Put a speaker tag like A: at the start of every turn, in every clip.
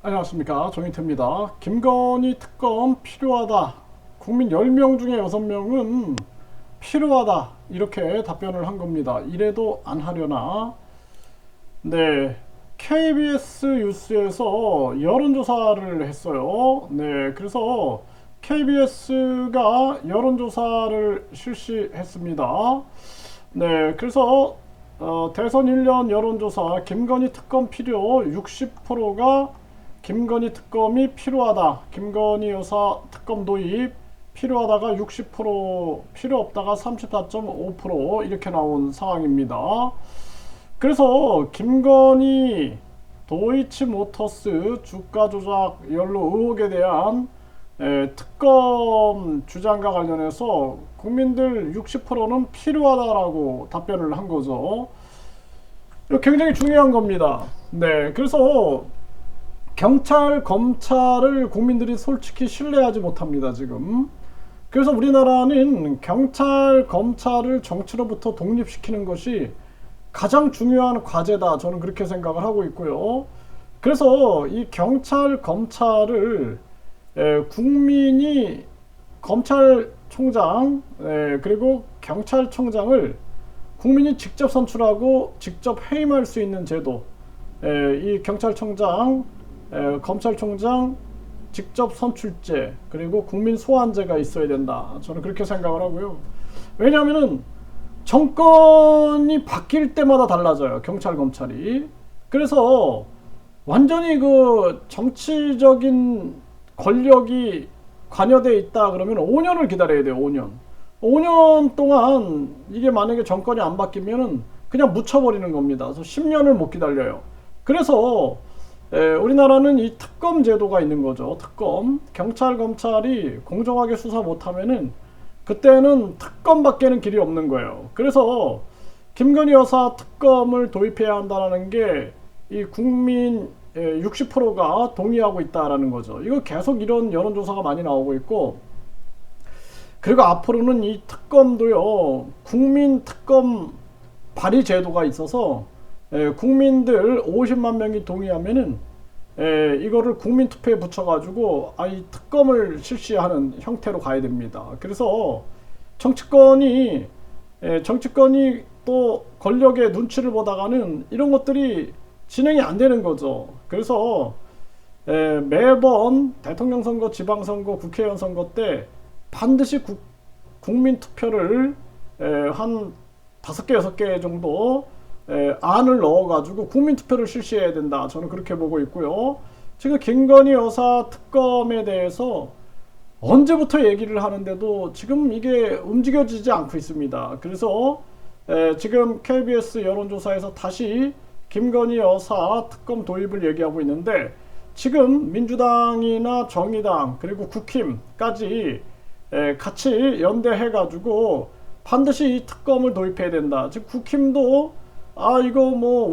A: 안녕하십니까, 정인태입니다. 김건희 특검 필요하다. 국민 10명 중에 6명은 필요하다 이렇게 답변을 한 겁니다. 이래도 안 하려나? 네, KBS 뉴스에서 여론조사를 했어요. 네, 그래서 KBS가 여론조사를 실시했습니다. 네, 그래서 대선 1년 여론조사 김건희 특검 필요 60%가 김건희 특검이 필요하다. 김건희 여사 특검 도입 필요하다가 60%, 필요 없다가 34.5% 이렇게 나온 상황입니다. 그래서 김건희 도이치모터스 주가 조작 연루 의혹에 대한 특검 주장과 관련해서 국민들 60%는 필요하다라고 답변을 한 거죠. 이거 굉장히 중요한 겁니다. 네, 그래서 경찰, 검찰을 국민들이 솔직히 신뢰하지 못합니다, 지금. 그래서 우리나라는 경찰, 검찰을 정치로부터 독립시키는 것이 가장 중요한 과제다. 저는 그렇게 생각을 하고 있고요. 그래서 이 경찰, 검찰을 국민이 검찰총장 그리고 경찰청장을 국민이 직접 선출하고 직접 해임할 수 있는 제도, 이 경찰청장, 검찰총장 직접 선출제 그리고 국민 소환제가 있어야 된다. 저는 그렇게 생각을 하고요. 왜냐하면은 정권이 바뀔 때마다 달라져요. 경찰, 검찰이. 그래서 완전히 그 정치적인 권력이 관여되어 있다 그러면 5년을 기다려야 돼요. 5년. 5년 동안 이게 만약에 정권이 안 바뀌면은 그냥 묻혀버리는 겁니다. 그래서 10년을 못 기다려요. 그래서 우리나라는 이 특검 제도가 있는 거죠. 특검. 경찰, 검찰이 공정하게 수사 못하면은 그때는 특검밖에는 길이 없는 거예요. 그래서 김건희 여사 특검을 도입해야 한다는 게 이 국민 60%가 동의하고 있다라는 거죠. 이거 계속 이런 여론조사가 많이 나오고 있고, 그리고 앞으로는 이 특검도요, 국민 특검 발의 제도가 있어서 국민들 50만 명이 동의하면은 이거를 국민 투표에 붙여가지고 이 특검을 실시하는 형태로 가야 됩니다. 그래서 정치권이 또 권력의 눈치를 보다가는 이런 것들이 진행이 안 되는 거죠. 그래서 매번 대통령 선거, 지방선거, 국회의원 선거 때 반드시 국민 투표를 한 5개, 6개 정도 안을 넣어가지고 국민 투표를 실시해야 된다. 저는 그렇게 보고 있고요. 지금 김건희 여사 특검에 대해서 언제부터 얘기를 하는데도 지금 이게 움직여지지 않고 있습니다. 그래서 지금 KBS 여론조사에서 다시 김건희 여사 특검 도입을 얘기하고 있는데, 지금 민주당이나 정의당 그리고 국힘까지 같이 연대해가지고 반드시 이 특검을 도입해야 된다. 즉 국힘도 이거 뭐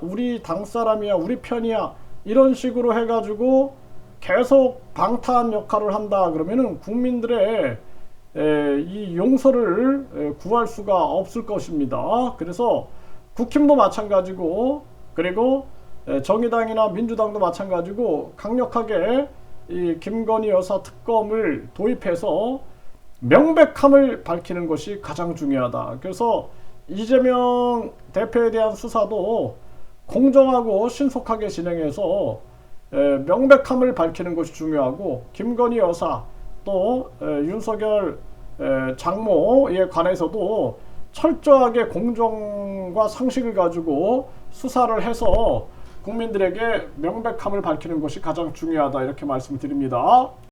A: 우리 당 사람이야, 우리 편이야 이런 식으로 해가지고 계속 방탄 역할을 한다 그러면은 국민들의 이 용서를 구할 수가 없을 것입니다. 그래서 국힘도 마찬가지고, 그리고 정의당이나 민주당도 마찬가지고 강력하게 이 김건희 여사 특검을 도입해서 명백함을 밝히는 것이 가장 중요하다. 그래서 이재명 대표에 대한 수사도 공정하고 신속하게 진행해서 명백함을 밝히는 것이 중요하고, 김건희 여사 또 윤석열 장모에 관해서도 철저하게 공정과 상식을 가지고 수사를 해서 국민들에게 명백함을 밝히는 것이 가장 중요하다. 이렇게 말씀드립니다.